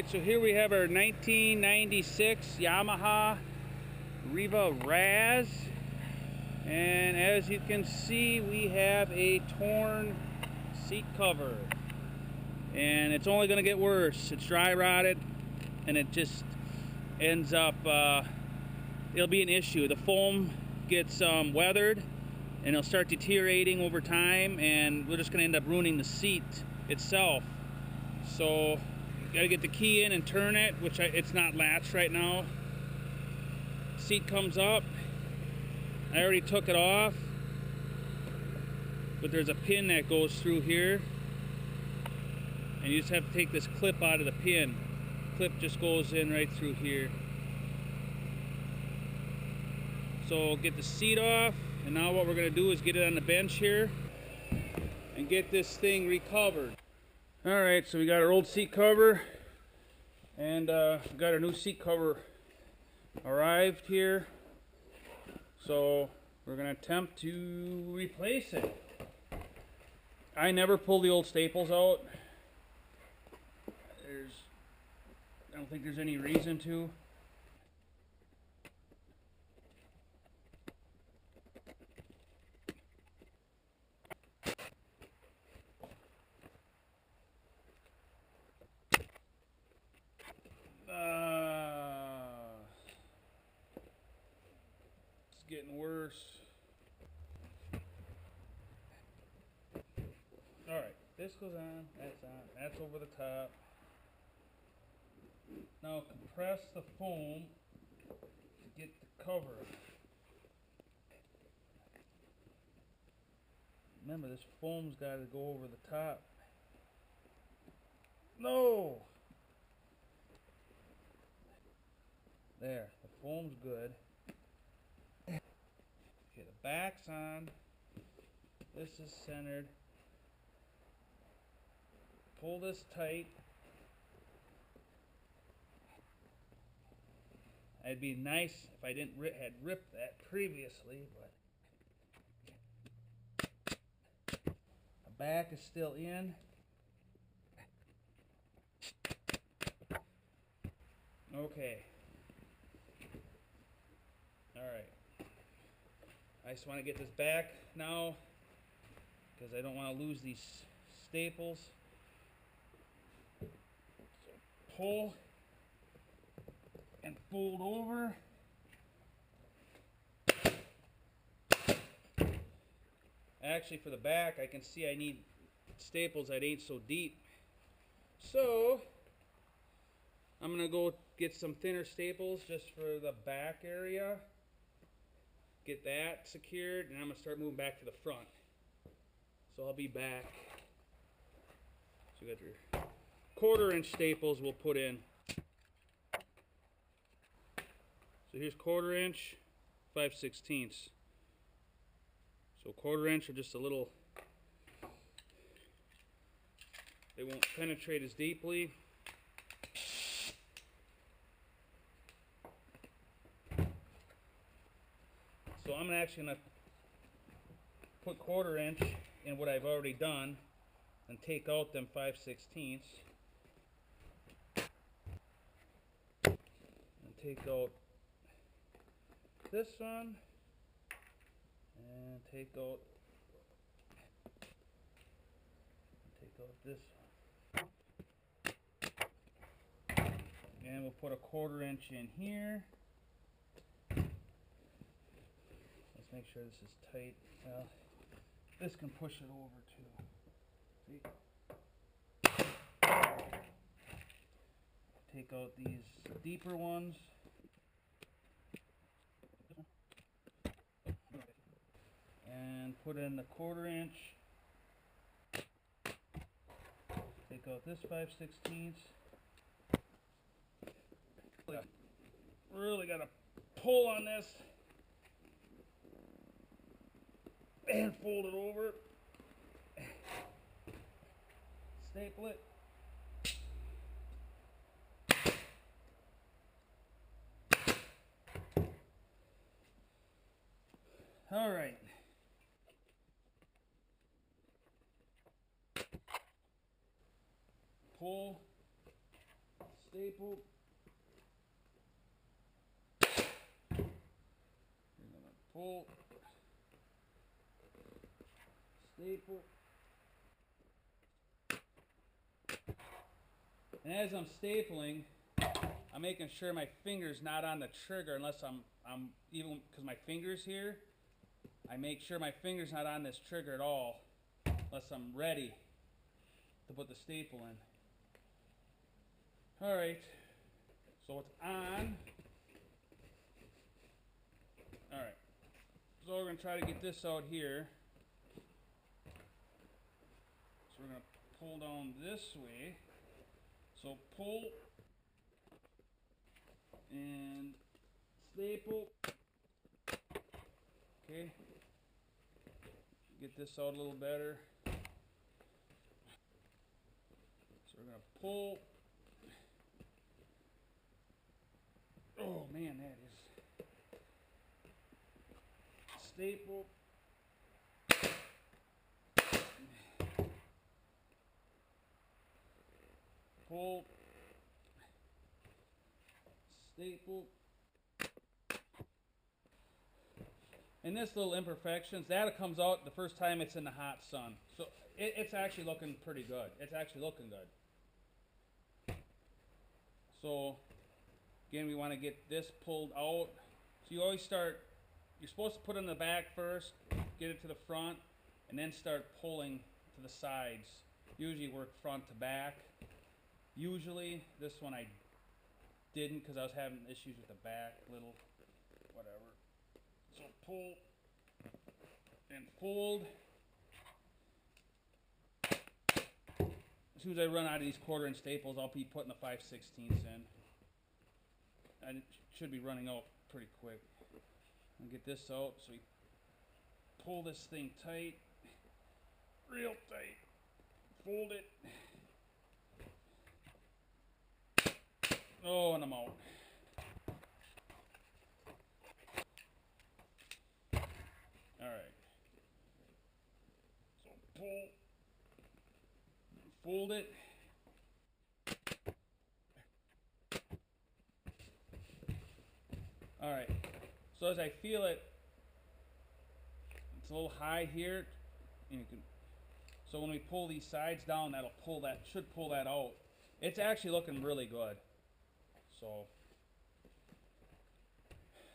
Alright, so here we have our 1996 Yamaha Riva Razz, and as you can see we have a torn seat cover, and it's only going to get worse. It's dry rotted and it just ends up it'll be an issue. The foam gets weathered and it'll start deteriorating over time, and we're just going to end up ruining the seat itself. So you got to get the key in and turn it, which it's not latched right now. Seat comes up. I already took it off, but there's a pin that goes through here, and you just have to take this clip out of the pin. Clip just goes in right through here. So get the seat off, and now what we're going to do is get it on the bench here and get this thing recovered. Alright, so we got our old seat cover, and we got our new seat cover arrived here. So we're going to attempt to replace it. I never pull the old staples out. I don't think there's any reason to. It's getting worse. Alright, this goes on, that's over the top. Now compress the foam to get the cover. Remember, this foam's got to go over the top. No! There, the foam's good. Okay, the back's on. This is centered. Pull this tight. It'd be nice if I didn't had ripped that previously, but the back is still in. Okay. Alright. I just want to get this back now because I don't want to lose these staples. So pull and fold over. Actually, for the back, I can see I need staples that ain't so deep. So I'm gonna go get some thinner staples just for the back area. Get that secured, and I'm gonna start moving back to the front. So I'll be back. So you got your 1/4-inch staples we'll put in. So here's 1/4-inch, 5/16. So 1/4-inch are just a little, they won't penetrate as deeply. So I'm actually going to put 1/4-inch in what I've already done and take out them 5/16. And take out this one. And take out this one. And we'll put a 1/4-inch in here. Let's make sure this is tight. This can push it over too. See? Take out these deeper ones. And put in the 1/4-inch. Take out this 5/16. Really gotta pull on this and fold it over. Staple it. All right. pull, Staple. You're gonna pull. Staple. And as I'm stapling, I'm making sure my finger's not on the trigger unless I'm even, because my finger's here. I make sure my finger's not on this trigger at all unless I'm ready to put the staple in. Alright, so it's on. Alright, so we're going to try to get this out here. So we're going to pull down this way. So pull and staple. Okay, get this out a little better. So we're going to pull. Oh man, that is staple. Pull. Staple. And this little imperfections, that comes out the first time it's in the hot sun. So it's actually looking pretty good. It's actually looking good. So again, we want to get this pulled out. So you always start, you're supposed to put it in the back first, get it to the front, and then start pulling to the sides. Usually work front to back. Usually, this one I didn't because I was having issues with the back, little, whatever. So pull and fold. As soon as I run out of these 1/4" staples, I'll be putting the 5/16 in. And it should be running out pretty quick. I'll get this out, so we pull this thing tight, real tight, fold it. Oh, and I'm out. Alright. So pull, fold it. Alright, so as I feel it, it's a little high here. You can, so when we pull these sides down, that'll pull that, should pull that out. It's actually looking really good. So,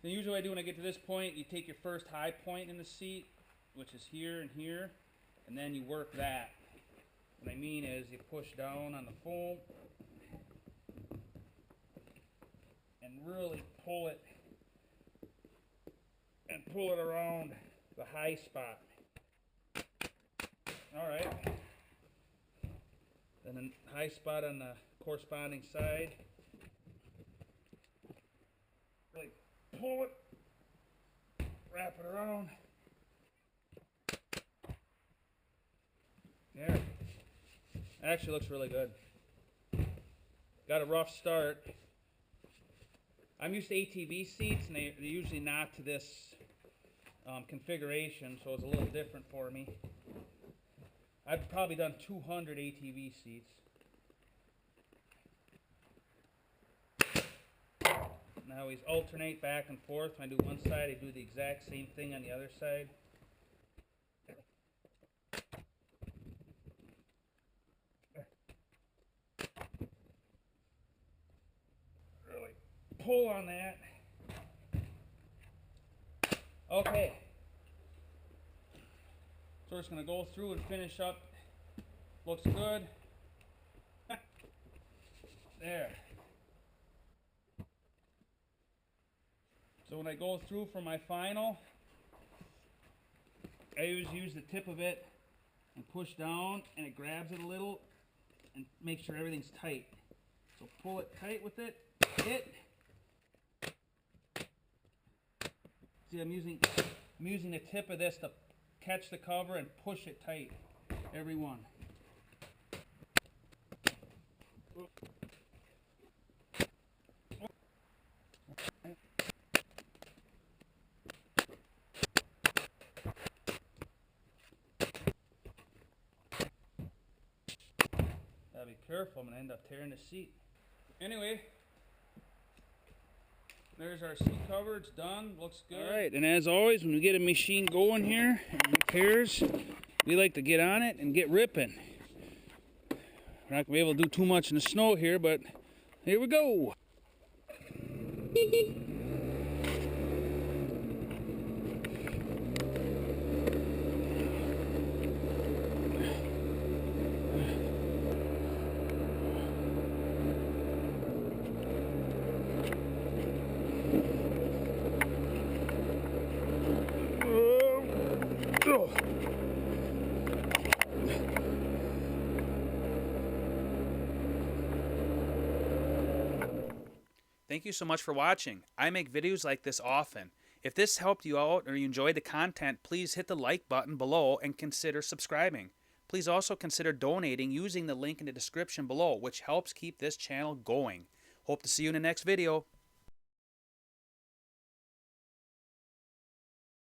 then usually what I do when I get to this point, you take your first high point in the seat, which is here and here, and then you work that. What I mean is you push down on the foam and really pull it and pull it around the high spot. Alright. Then a high spot on the corresponding side. Really pull it, wrap it around. There. Actually looks really good. Got a rough start. I'm used to ATV seats, and they're usually not to this configuration, so it's a little different for me. I've probably done 200 ATV seats. Now I always alternate back and forth. When I do one side, I do the exact same thing on the other side. Really pull on that. Okay. So we're just going to go through and finish up. Looks good. There. So when I go through for my final, I always use the tip of it and push down, and it grabs it a little and make sure everything's tight. So pull it tight with it. See, I'm using the tip of this to catch the cover and push it tight. Every one. Gotta be careful, I'm gonna end up tearing the seat. Anyway, there's our seat cover. It's done. Looks good. All right, and as always, when we get a machine going here and repairs, we like to get on it and get ripping. We're not going to be able to do too much in the snow here, but here we go. Thank you so much for watching. I make videos like this often. If this helped you out or you enjoyed the content, please hit the like button below and consider subscribing. Please also consider donating using the link in the description below, which helps keep this channel going. Hope to see you in the next video.